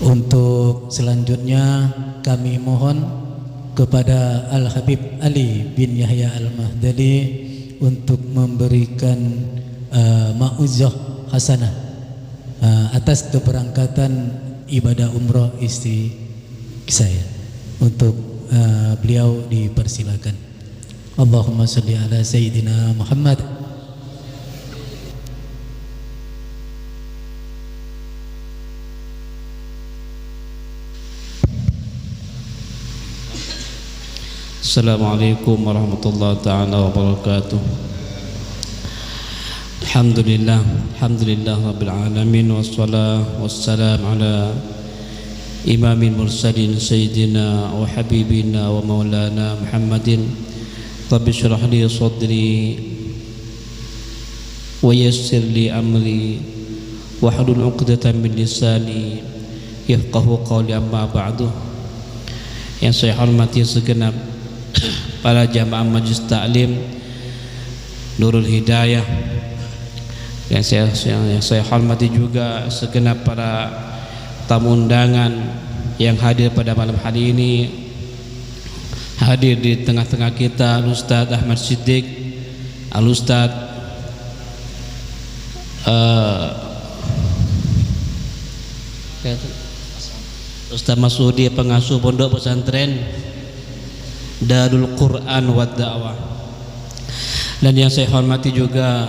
Untuk selanjutnya kami mohon kepada Al-Habib Ali bin Yahya Al-Mahdali untuk memberikan ma'uzah hasanah atas keberangkatan ibadah umrah istri saya. Untuk beliau dipersilakan. Allahumma sholli ala Sayyidina Muhammad. Assalamualaikum warahmatullahi taala wabarakatuh. Alhamdulillah rabbil alamin, wassalatu wassalamu ala imamil mursalin sayyidina wa habibina wa maulana Muhammadin. Rabbi shrah li sadri wa yassir li amri wahlul 'uqdatam min lisani yafqahu qawli, amma ba'du. Yang saya hormati segenap para jamaah Majlis Taklim Nurul Hidayah, yang saya hormati juga segenap para tamu undangan yang hadir pada malam hari ini. Hadir di tengah-tengah kita Al-Ustaz Ahmad Siddiq, Al-Ustaz Ustaz Masudi, pengasuh pondok pesantren Darul Quran wa Da'wah. Dan yang saya hormati juga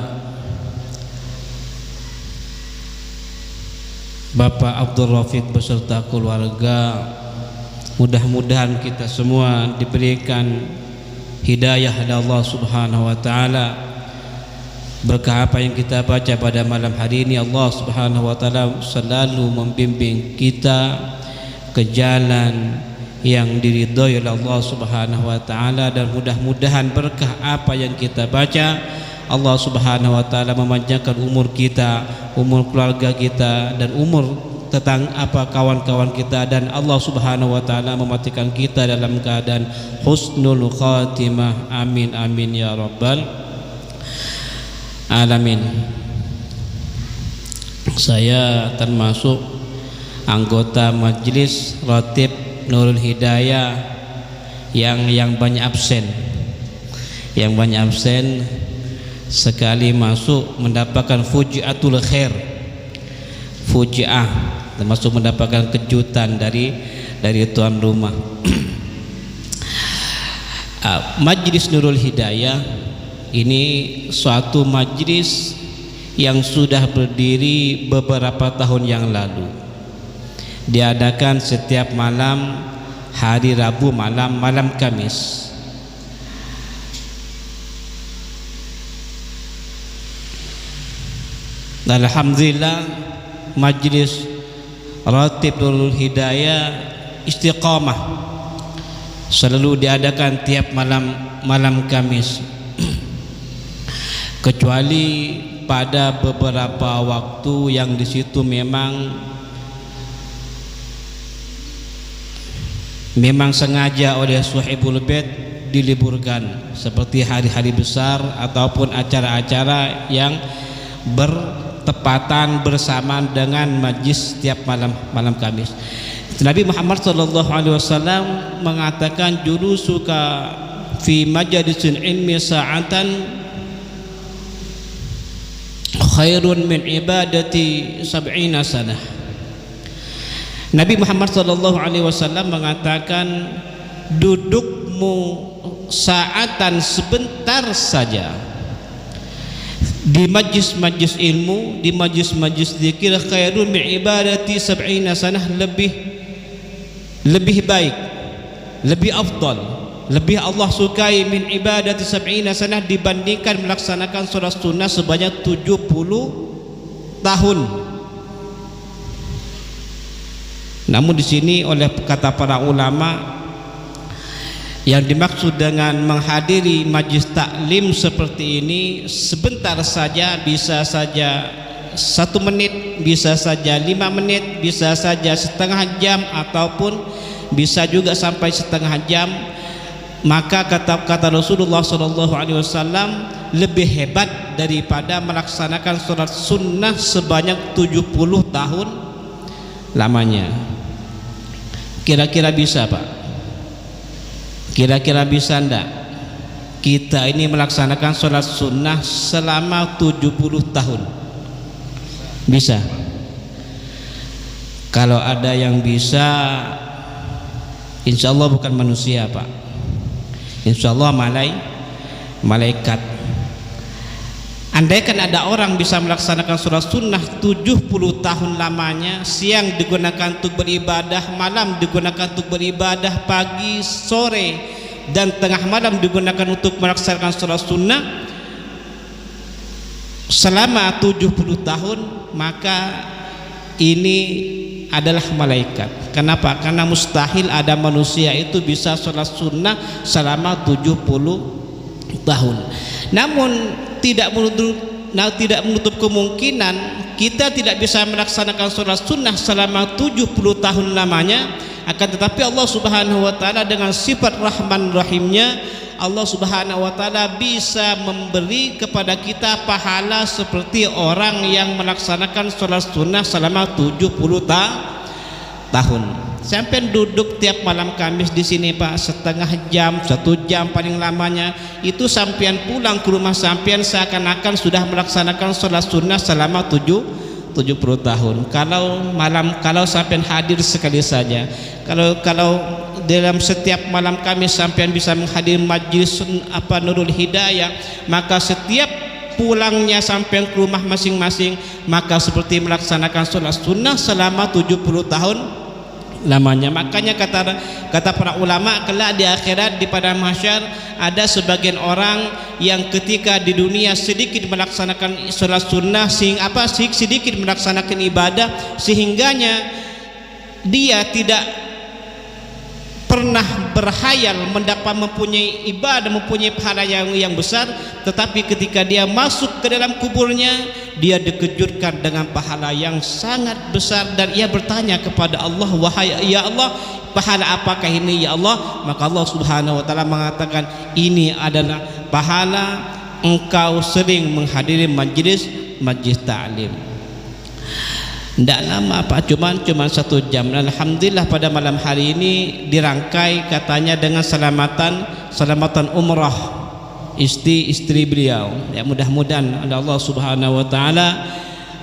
Bapak Abdul Rafiq beserta keluarga. Mudah-mudahan kita semua diberikan hidayah dari Allah Subhanahu wa taala. Berkah apa yang kita baca pada malam hari ini, Allah Subhanahu wa taala selalu membimbing kita ke jalan yang diridhoi oleh Allah Subhanahu wa taala, dan mudah-mudahan berkah apa yang kita baca Allah Subhanahu wa taala memanjangkan umur kita, umur keluarga kita, dan umur tentang apa kawan-kawan kita, dan Allah Subhanahu wa taala mematikan kita dalam keadaan husnul khatimah. Amin amin ya rabbal alamin. Saya termasuk anggota Majelis Ratib Nurul Hidayah yang banyak absen, sekali masuk mendapatkan fujiatul khair, fujiah, termasuk mendapatkan kejutan dari tuan rumah. Majlis Nurul Hidayah ini suatu majlis yang sudah berdiri beberapa tahun yang lalu. Diadakan setiap malam hari Rabu malam Kamis. Alhamdulillah, Majlis Ratib Nurul Hidayah istiqamah selalu diadakan tiap malam Kamis, kecuali pada beberapa waktu yang di situ memang sengaja oleh Suhaibul Bait diliburkan, seperti hari-hari besar ataupun acara-acara yang bertepatan bersamaan dengan majlis setiap malam Kamis. Nabi Muhammad SAW mengatakan, julusuka fi majalisin ilmi sa'atan khairun min ibadati sab'ina sanah. Nabi Muhammad SAW mengatakan, dudukmu saatan sebentar saja di majlis-majlis ilmu, di majlis-majlis zikir, khairun min ibadati sab'ina sanah, lebih baik, lebih afdal, lebih Allah sukai min ibadati sab'ina sanah dibandingkan melaksanakan sholat sunnah sebanyak 70 tahun. Namun di sini oleh kata para ulama, yang dimaksud dengan menghadiri majlis taklim seperti ini sebentar saja, bisa saja 1 menit, bisa saja 5 menit, bisa saja setengah jam, ataupun bisa juga sampai setengah jam. Maka kata Rasulullah SAW, lebih hebat daripada melaksanakan sholat sunnah sebanyak 70 tahun lamanya. Kira-kira bisa Pak? Kira-kira bisa enggak kita ini melaksanakan sholat sunnah selama 70 tahun? Bisa? Kalau ada yang bisa, insya Allah bukan manusia Pak, insya Allah malaikat. Andaikan ada orang bisa melaksanakan sholat sunnah 70 tahun lamanya, siang digunakan untuk beribadah, malam digunakan untuk beribadah, pagi, sore, dan tengah malam digunakan untuk melaksanakan sholat sunnah selama 70 tahun, maka ini adalah malaikat. Kenapa? Karena mustahil ada manusia itu bisa sholat sunnah selama 70 tahun. Namun tidak menutup kemungkinan kita tidak bisa melaksanakan sholat sunnah selama 70 tahun lamanya. Akan tetapi Allah Subhanahu wa ta'ala dengan sifat Rahman Rahimnya, Allah Subhanahu wa ta'ala bisa memberi kepada kita pahala seperti orang yang melaksanakan sholat sunnah selama 70 tahun. Sampai duduk tiap malam Kamis di sini Pak, setengah jam, 1 jam paling lamanya, itu sampean pulang ke rumah sampean seakan-akan sudah melaksanakan sholat sunnah selama 70 tahun. Kalau sampean hadir sekali saja, kalau dalam setiap malam Kamis sampean bisa menghadiri majlis Nurul Hidayah, maka setiap pulangnya sampean ke rumah masing-masing, maka seperti melaksanakan sholat sunnah selama 70 tahun lamanya. Makanya kata para ulama, kelak di akhirat di padang mahsyar ada sebagian orang yang ketika di dunia sedikit melaksanakan sholat sunnah, sedikit melaksanakan ibadah, sehingganya dia tidak pernah berhayal mempunyai ibadah, mempunyai pahala yang besar, tetapi ketika dia masuk ke dalam kuburnya, dia dikejutkan dengan pahala yang sangat besar, dan ia bertanya kepada Allah, wahai ya Allah, pahala apakah ini ya Allah? Maka Allah Subhanahu wa ta'ala mengatakan, ini adalah pahala engkau sering menghadiri majlis ta'lim. Tidak lama Pak, cuman 1 jam. Alhamdulillah pada malam hari ini dirangkai katanya dengan selamatan umrah istri beliau. Ya, mudah-mudahan Allah Subhanahu wa ta'ala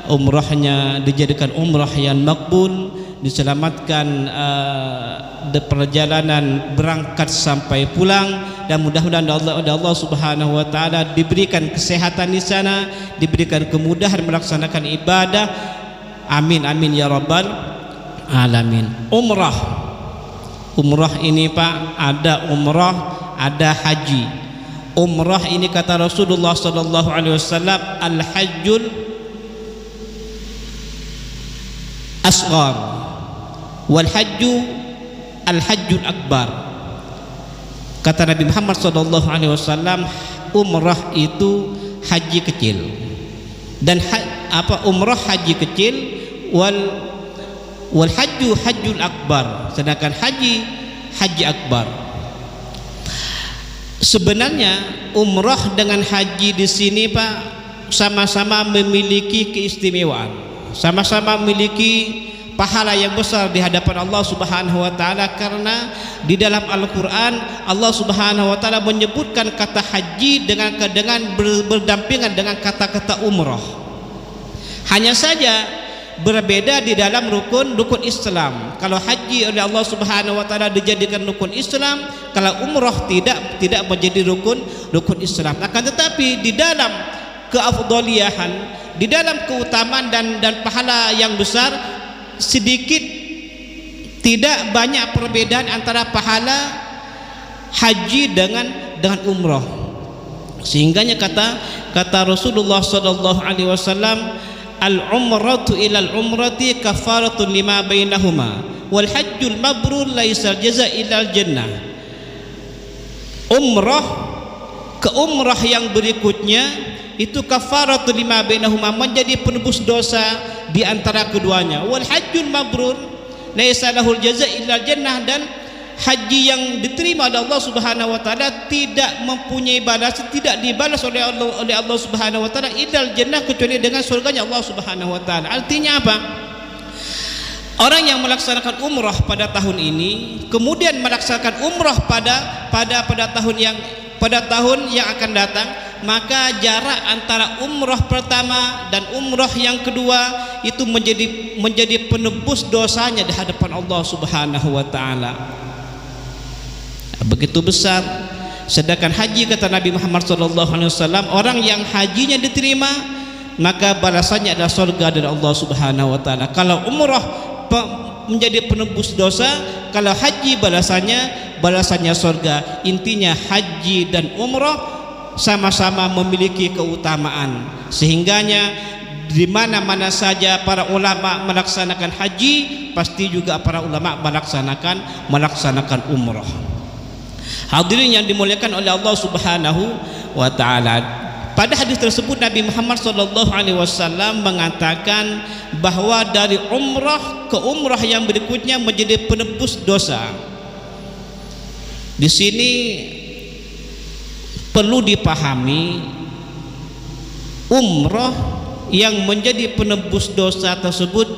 umrahnya dijadikan umrah yang makbul, diselamatkan perjalanan berangkat sampai pulang, dan mudah-mudahan Allah Subhanahu wa ta'ala diberikan kesehatan di sana, diberikan kemudahan melaksanakan ibadah. Amin amin ya rabbal alamin. Umrah ini Pak, ada umrah, ada haji. Umrah ini kata Rasulullah sallallahu alaihi wasallam, al-hajjul asghar wal hajju al-hajjul akbar. Kata Nabi Muhammad sallallahu alaihi wasallam, umrah itu haji kecil, dan umrah haji kecil, wal hajju hajjul akbar, sedangkan haji akbar. Sebenarnya umrah dengan haji di sini Pak sama-sama memiliki keistimewaan, sama-sama memiliki pahala yang besar di hadapan Allah Subhanahu wa ta'ala, karena di dalam Al-Quran Allah Subhanahu wa ta'ala menyebutkan kata haji dengan berdampingan dengan kata-kata umrah. Hanya saja berbeda di dalam rukun Islam. Kalau haji oleh Allah Subhanahu wa ta'ala dijadikan rukun Islam, kalau umrah tidak menjadi rukun Islam. Akan tetapi di dalam keafdaliyahan, di dalam keutamaan dan pahala yang besar, sedikit tidak banyak perbedaan antara pahala haji dengan umrah. Sehingganya kata Rasulullah sallallahu alaihi wasallam, al-umratu ilal umrati kafaratun lima bainahuma wal hajjul mabrur laisal jaza ilal jannah. Umrah ke umrah yang berikutnya itu kafaratun lima bainahuma, menjadi penebus dosa di antara keduanya. Wal hajjul mabrur laisa lahul jaza ilal jannah, dan haji yang diterima oleh Allah Subhanahu wa ta'ala tidak mempunyai balas, tidak dibalas oleh Allah Subhanahu wa ta'ala illal jannah, kecuali dengan surganya Allah Subhanahu wa ta'ala. Artinya apa? Orang yang melaksanakan umrah pada tahun ini kemudian melaksanakan umrah pada tahun yang akan datang, maka jarak antara umrah pertama dan umrah yang kedua itu menjadi penebus dosanya di hadapan Allah Subhanahu wa taala. Begitu besar. Sedangkan haji, kata Nabi Muhammad SAW, orang yang hajinya diterima maka balasannya adalah surga dari Allah Subhanahu wa taala. Kalau umrah menjadi penebus dosa, kalau haji balasannya surga. Intinya haji dan umrah sama-sama memiliki keutamaan, sehingganya di mana-mana saja para ulama melaksanakan haji, pasti juga para ulama melaksanakan umrah. Hadirin yang dimuliakan oleh Allah Subhanahu wa taala, pada hadis tersebut Nabi Muhammad SAW mengatakan bahwa dari umrah ke umrah yang berikutnya menjadi penebus dosa. Di sini perlu dipahami, umrah yang menjadi penebus dosa tersebut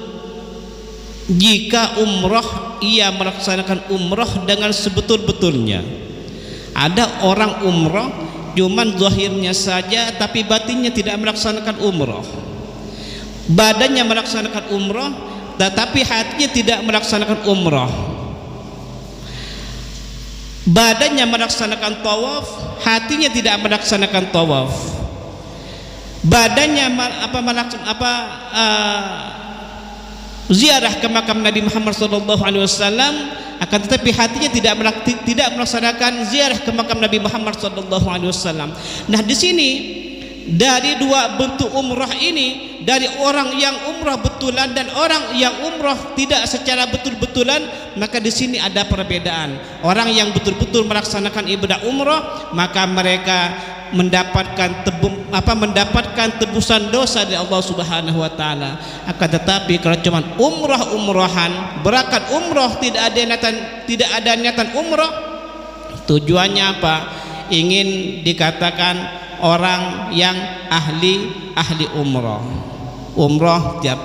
jika umrah ia melaksanakan umrah dengan sebetul-betulnya. Ada orang umrah cuman zahirnya saja tapi batinnya tidak melaksanakan umrah. Badannya melaksanakan umrah tetapi hatinya tidak melaksanakan umrah. Badannya melaksanakan tawaf, hatinya tidak melaksanakan tawaf. Badannya ziarah ke makam Nabi Muhammad SAW, akan tetapi hatinya tidak melaksanakan ziarah ke makam Nabi Muhammad SAW. Nah, di sini dari dua bentuk umrah ini, dari orang yang umrah betulan dan orang yang umrah tidak secara betul-betulan, maka di sini ada perbedaan. Orang yang betul-betul melaksanakan ibadah umrah, maka mereka mendapatkan tebusan dosa dari Allah Subhanahu wa taala. Akan tetapi kalau cuma umrahan, berangkat umrah tidak ada niatan umrah, tujuannya apa? Ingin dikatakan orang yang ahli umrah tiap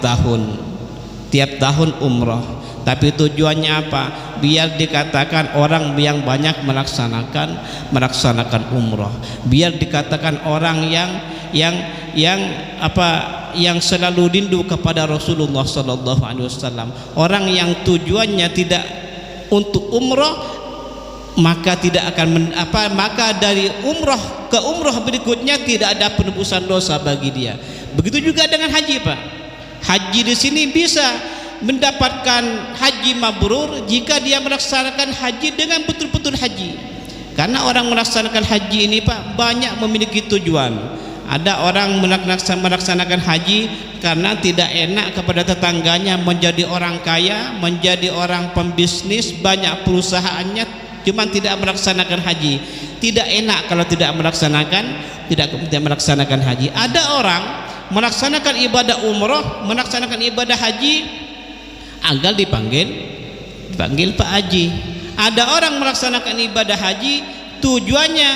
tahun umrah. Tapi tujuannya apa? Biar dikatakan orang yang banyak melaksanakan umrah. Biar dikatakan orang yang selalu rindu kepada Rasulullah sallallahu alaihi wasallam. Orang yang tujuannya tidak untuk umrah, maka tidak akan maka dari umrah ke umrah berikutnya tidak ada penebusan dosa bagi dia. Begitu juga dengan haji, Pak. Haji di sini bisa mendapatkan haji mabrur jika dia melaksanakan haji dengan betul-betul haji. Karena orang melaksanakan haji ini, Pak, banyak memiliki tujuan. Ada orang melaksanakan haji karena tidak enak kepada tetangganya, menjadi orang kaya, menjadi orang pembisnis, banyak perusahaannya, cuma tidak melaksanakan haji. Tidak enak kalau tidak melaksanakan haji. Ada orang melaksanakan ibadah umrah, melaksanakan ibadah haji agar dipanggil Pak Haji. Ada orang melaksanakan ibadah haji tujuannya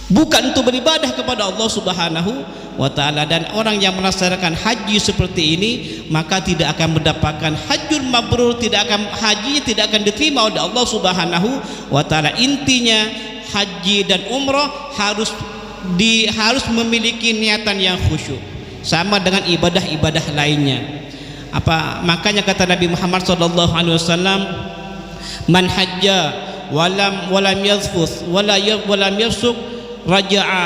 bukan untuk beribadah kepada Allah Subhanahu wa taala, dan orang yang melaksanakan haji seperti ini maka tidak akan mendapatkan hajjul mabrur, hajinya tidak akan diterima oleh Allah Subhanahu wa taala. Intinya haji dan umrah harus memiliki niatan yang khusyuk, sama dengan ibadah-ibadah lainnya. Makanya kata Nabi Muhammad SAW, man hajja walam yazfus walam yafsuk raja'a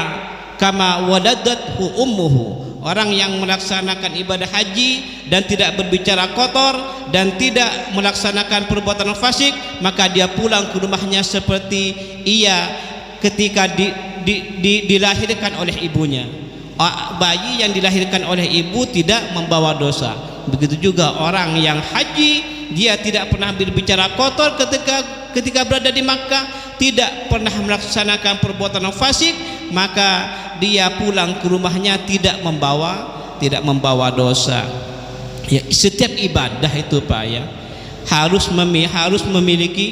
kama waladathu ummuhu. Orang yang melaksanakan ibadah haji dan tidak berbicara kotor dan tidak melaksanakan perbuatan fasik, maka dia pulang ke rumahnya seperti ia ketika dilahirkan oleh ibunya. Bayi yang dilahirkan oleh ibu tidak membawa dosa. Begitu juga orang yang haji, dia tidak pernah berbicara kotor ketika berada di Makkah, tidak pernah melaksanakan perbuatan fasik, maka dia pulang ke rumahnya tidak membawa dosa. Ya, setiap ibadah itu, Pak, ya, harus memiliki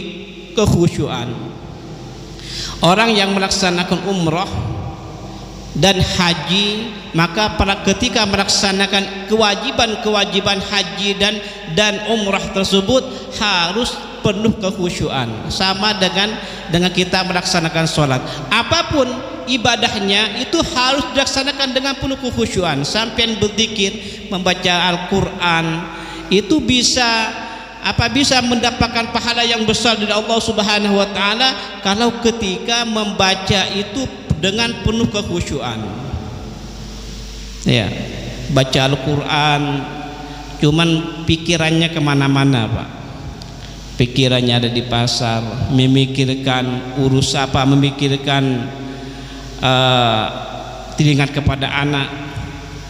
kekhusyuan. Orang yang melaksanakan umrah dan haji, maka ketika melaksanakan kewajiban haji dan umrah tersebut harus penuh kekhusyuan, sama dengan kita melaksanakan sholat. Apapun ibadahnya itu harus dilaksanakan dengan penuh kekhusyuan. Sampai berzikir, membaca Al-Quran itu bisa mendapatkan pahala yang besar dari Allah Subhanahu wa taala kalau ketika membaca itu dengan penuh kekhusyuan. Ya, baca Al-Quran cuman pikirannya kemana-mana, Pak. Pikirannya ada di pasar, memikirkan memikirkan teringat kepada anak,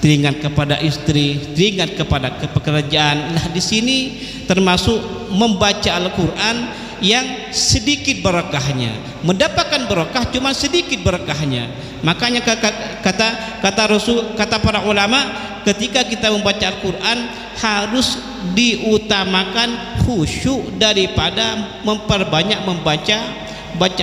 teringat kepada istri, teringat kepada pekerjaan. Nah, di sini termasuk membaca Al-Quran yang sedikit berkahnya, mendapatkan berkah cuma sedikit berkahnya. Makanya kata Rasul, kata para ulama, ketika kita membaca Al-Quran harus diutamakan khusyuk daripada memperbanyak membaca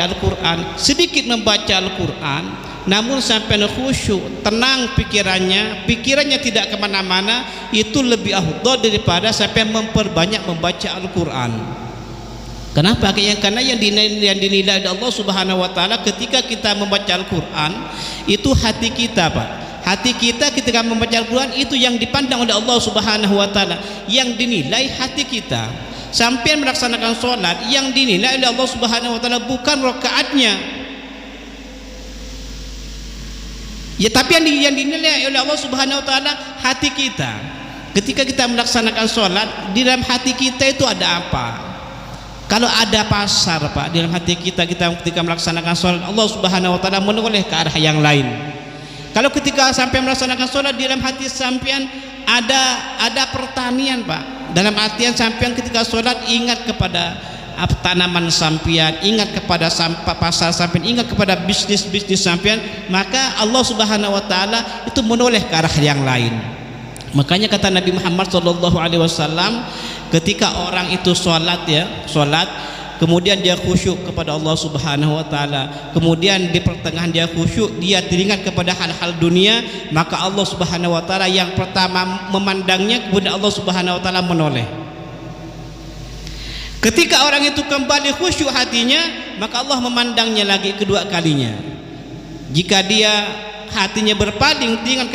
Al-Quran. Sedikit membaca Al-Quran namun sampai khusyuk, tenang pikirannya tidak kemana-mana, itu lebih afdal daripada sampai memperbanyak membaca Al-Quran. Kenapa? Karena yang dinilai oleh Allah Subhanahu wa taala ketika kita membaca Al-Quran itu hati kita, Pak. Hati kita ketika membaca Al-Quran itu yang dipandang oleh Allah Subhanahu wa taala, yang dinilai hati kita. Sampai melaksanakan sholat yang dinilai oleh Allah Subhanahu wa taala bukan rakaatnya, ya, tapi yang dinilai oleh Allah Subhanahu wa taala hati kita. Ketika kita melaksanakan sholat, di dalam hati kita itu ada apa? Kalau ada pasar, Pak, di dalam hati kita ketika melaksanakan sholat, Allah Subhanahu wa taala menoleh ke arah yang lain. Kalau ketika sampai melaksanakan sholat, di dalam hati sampean ada pertanian, Pak. Dalam artian sampean ketika sholat ingat kepada tanaman sampean, ingat kepada pasar sampean, ingat kepada bisnis sampean, maka Allah Subhanahu wa taala itu menoleh ke arah yang lain. Makanya kata Nabi Muhammad SAW, ketika orang itu sholat, kemudian dia khusyuk kepada Allah Subhanahu wa taala, kemudian di pertengahan dia khusyuk, dia teringat kepada hal-hal dunia, maka Allah Subhanahu wa taala yang pertama memandangnya, kemudian Allah Subhanahu wa taala menoleh. Ketika orang itu kembali khusyuk hatinya, maka Allah memandangnya lagi kedua kalinya. Jika dia hatinya berpaling teringat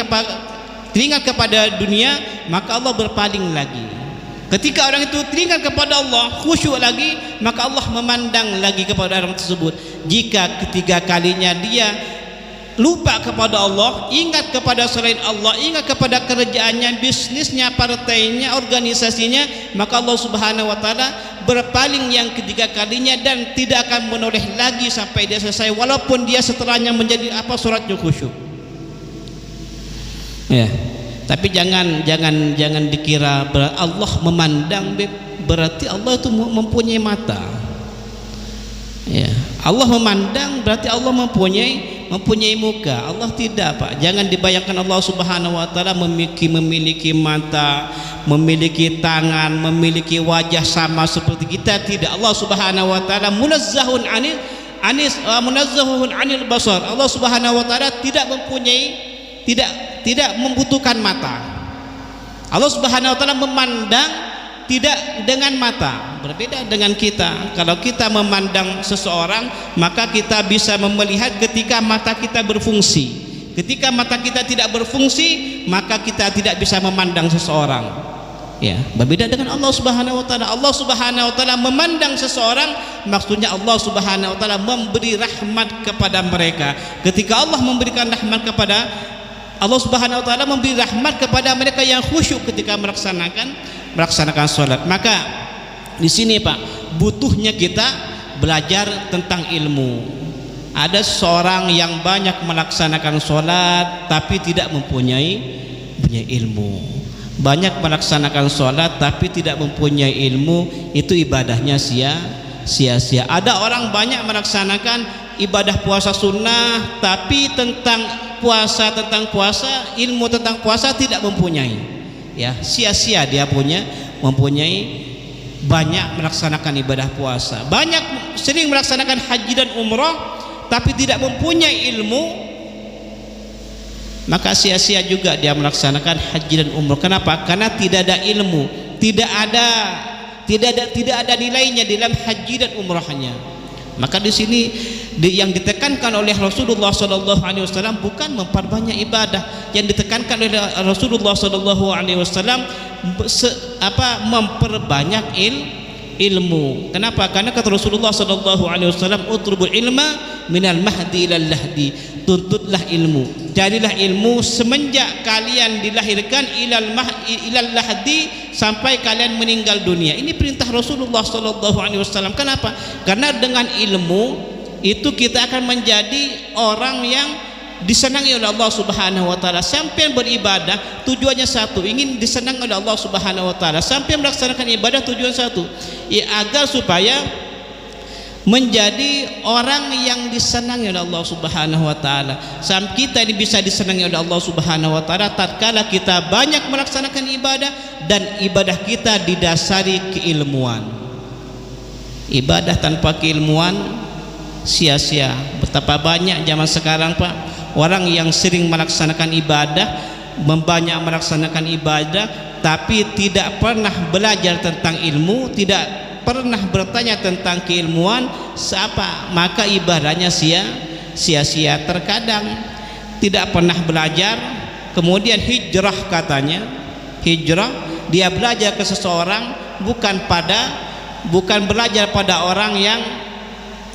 kepada dunia, maka Allah berpaling lagi. Ketika orang itu teringat kepada Allah, khusyuk lagi, maka Allah memandang lagi kepada orang tersebut. Jika ketiga kalinya dia lupa kepada Allah, ingat kepada selain Allah, ingat kepada kerjaannya, bisnisnya, partainya, organisasinya, maka Allah Subhanahu wa taala berpaling yang ketiga kalinya dan tidak akan menoleh lagi sampai dia selesai, walaupun dia setelahnya menjadi sholatnya khusyuk. Ya, tapi jangan dikira Allah memandang, berarti Allah itu mempunyai mata. Ya, Allah memandang berarti Allah mempunyai muka. Allah tidak, Pak. Jangan dibayangkan Allah Subhanahu wa taala memiliki mata, memiliki tangan, memiliki wajah sama seperti kita. Tidak. Allah Subhanahu wa taala munazzahun anil basar. Allah Subhanahu wa taala tidak membutuhkan mata. Allah Subhanahu wa taala memandang tidak dengan mata, berbeda dengan kita. Kalau kita memandang seseorang, maka kita bisa melihat ketika mata kita berfungsi. Ketika mata kita tidak berfungsi, maka kita tidak bisa memandang seseorang. Ya, berbeda dengan Allah Subhanahu wa taala. Allah Subhanahu wa taala memandang seseorang, maksudnya Allah Subhanahu wa taala memberi rahmat kepada mereka. Ketika Allah memberikan rahmat kepada Allah Subhanahu wa taala, memberi rahmat kepada mereka yang khusyuk ketika melaksanakan sholat. Maka di sini, Pak, butuhnya kita belajar tentang ilmu. Ada seorang yang banyak melaksanakan sholat tapi tidak mempunyai ilmu. Banyak melaksanakan sholat tapi tidak mempunyai ilmu, itu ibadahnya sia-sia. Ada orang banyak melaksanakan ibadah puasa sunnah tapi tentang puasa, ilmu tentang puasa tidak mempunyai. Ya, sia-sia dia mempunyai banyak melaksanakan ibadah puasa, sering melaksanakan haji dan umrah tapi tidak mempunyai ilmu maka sia-sia juga dia melaksanakan haji dan umrah. Kenapa? Karena tidak ada ilmu, tidak ada nilainya dalam haji dan umrahnya. Maka di sini yang ditekankan oleh Rasulullah sallallahu alaihi wasallam bukan memperbanyak ibadah, yang ditekankan oleh Rasulullah sallallahu alaihi wasallam memperbanyak ilmu. Kenapa? Karena kata Rasulullah sallallahu alaihi wasallam, utlubul ilma minal mahdi ilal lahdi. Tuntutlah ilmu, carilah ilmu semenjak kalian dilahirkan ilal lahdi, sampai kalian meninggal dunia. Ini perintah Rasulullah sallallahu alaihi wasallam. Kenapa? Karena dengan ilmu itu kita akan menjadi orang yang disenangi oleh Allah Subhanahu wa taala. Sampai beribadah tujuannya satu, ingin disenangi oleh Allah Subhanahu wa taala. Sampai melaksanakan ibadah tujuan satu, agar supaya menjadi orang yang disenangi oleh Allah Subhanahu wa taala. Kita ini bisa disenangi oleh Allah Subhanahu wa taala tatkala kita banyak melaksanakan ibadah dan ibadah kita didasari keilmuan. Ibadah tanpa keilmuan sia-sia. Betapa banyak zaman sekarang, Pak, orang yang sering melaksanakan ibadah, membanyak melaksanakan ibadah, tapi tidak pernah belajar tentang ilmu, tidak pernah bertanya tentang keilmuan, maka ibadahnya sia-sia. Terkadang tidak pernah belajar, kemudian hijrah, katanya hijrah, dia belajar ke seseorang, bukan belajar pada orang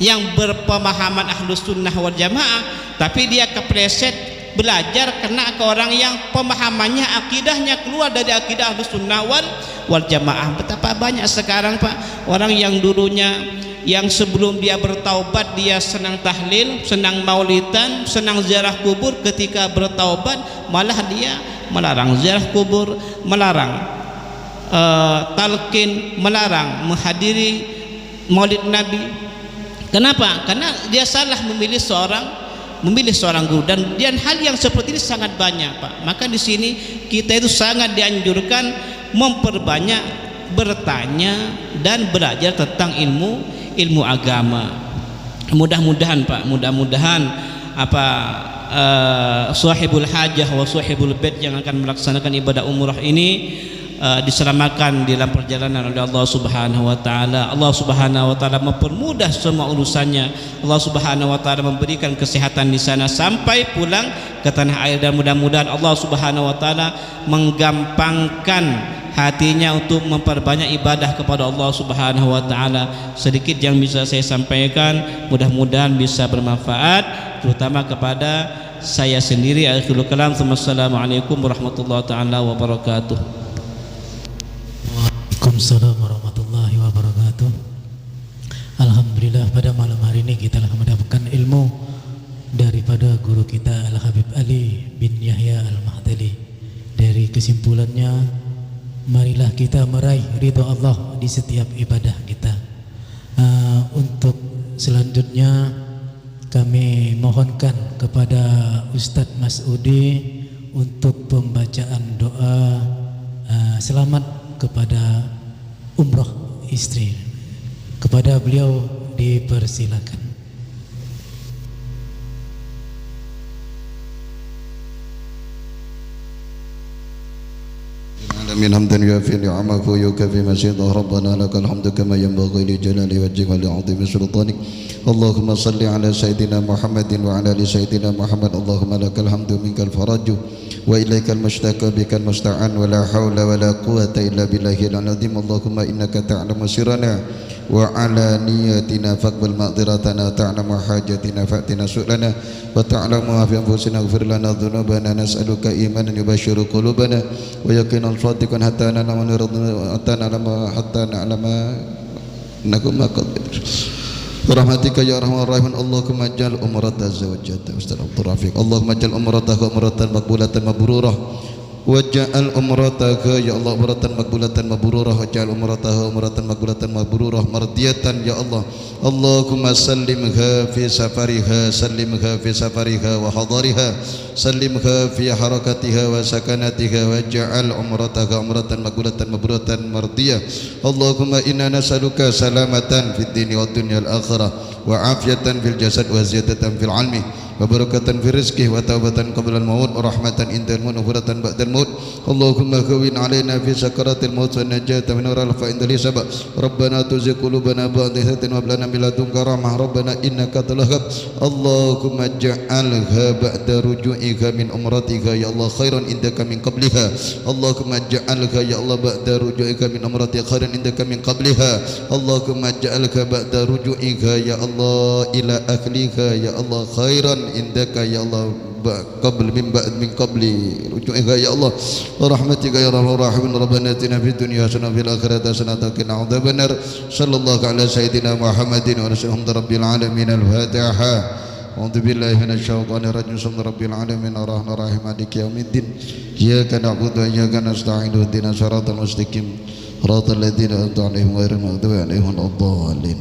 yang berpemahaman ahlus sunnah wal jamaah, tapi dia kepleset belajar kena ke orang yang pemahamannya, akidahnya keluar dari akidah ahlus sunnah wal jamaah. Betapa banyak sekarang, Pak, orang yang dulunya, yang sebelum dia bertaubat dia senang tahlil, senang maulidan, senang ziarah kubur, ketika bertaubat malah dia melarang ziarah kubur, melarang talqin, melarang menghadiri maulid Nabi. Kenapa? Karena dia salah memilih seorang guru, dan hal yang seperti ini sangat banyak, Pak. Maka di sini kita itu sangat dianjurkan memperbanyak bertanya dan belajar tentang ilmu agama. Mudah-mudahan, Pak, sahibul hajah wa sahibul bait yang akan melaksanakan ibadah umrah ini diselamatkan dalam perjalanan oleh Allah Subhanahu wa taala. Allah Subhanahu wa taala mempermudah semua urusannya. Allah Subhanahu wa taala memberikan kesehatan di sana sampai pulang ke tanah air, dan mudah-mudahan Allah Subhanahu wa taala menggampangkan hatinya untuk memperbanyak ibadah kepada Allah Subhanahu wa taala. Sedikit yang bisa saya sampaikan, mudah-mudahan bisa bermanfaat terutama kepada saya sendiri. Akhirul kalam, assalamualaikum warahmatullahi taala wabarakatuh. Waalaikumsalam warahmatullahi wabarakatuh. Alhamdulillah, pada malam hari ini kita telah mendapatkan ilmu daripada guru kita Al-Habib Ali bin Yahya Al-Mahdali. Dari kesimpulannya, marilah kita meraih ridha Allah di setiap ibadah kita. Untuk selanjutnya kami mohonkan kepada Ustadz Mas'udi untuk pembacaan doa selamat kepada umrah istri. Kepada beliau dipersilakan. Alamin hamdan yuafi ni'amahu yukafi masyidah rabbana lakal hamdu kama yanbaghi li jalali wajhika wa li 'azimi sultanik. Allahumma salli ala sayyidina Muhammadin wa ala ali sayyidina Muhammad. Allahumma lakal hamdu minkal faraju wa ilaikal mushtaka bikal musta'an wa la hawla wa la quwwata illa billahil azim. Allahumma innaka ta'lamu sirrana wa alaniyatina faqbal ma'dhiratana, ta'lamu hajatina fa'tina su'lana wa ta'lamu ma fi anfusina ighfir lana dhunubana, nas'aluka imanan yubashiru qulubana wa yaqinan shadiqan hatta na'lama nakum maqadir rahmatika ya arhamar rahimin. Allahumma ja'al umrata zawjata Ustaz Abdul Rafiq. Allahumma ja'al umratahu umratan maqbulatan mabrurah waj'al umratahu ya Allah umratan maqbulatan mabrurah waj'al umratahu umratan maqbulatan mabrurah mardiyatan ya Allah. Allahumma sallimha fi safariha, sallimha fi safariha wa hadariha, sallimha fi harakatiha wa sakanatiha waj'al umrataha umratan maqbulatan mabruratan mardiyah. Allahumma inna nas'aluka salamatan fid dini wad dunya al akhirah وعافية في الجسد وزيادة في العلم وبركة في رزقه وتوبة قبل الموت ورحمة عند الموت وغفرة بعد الموت اللهم كون علينا في سكرات الموت والنجاة من نار الف عند الحساب ربنا تزغ قلوبنا بعد إذ هديتنا وهب لنا من لدنك رحمة ربنا إنك أنت الوهاب اللهم اجعلها بعد رجوعك من عمرتك يا الله خيرا عندك من قبلها اللهم اجعلها يا الله بعد رجوعك من عمرتك خيرا عندك من قبلها اللهم اجعلها بعد رجوعك يا الله إلى أهلك يا الله خيرا عندك يا الله قبل من قبل رجوعك يا الله ورحمتك يا رب الراحمين ربنا اتنا في الدنيا حسنة وفي الآخرة حسنة وقنا عذاب النار صلى الله على سيدنا محمد ورسوله رب العالمين الفاتحة أعوذ بالله من الشيطان الرجيم بسم الله رب العالمين الرحمن الرحيم مالك يوم الدين إياك نعبد وإياك نستعين اهدنا الصراط المستقيم صراط الذين أنعمت عليهم غير المغضوب عليهم ولا الضالين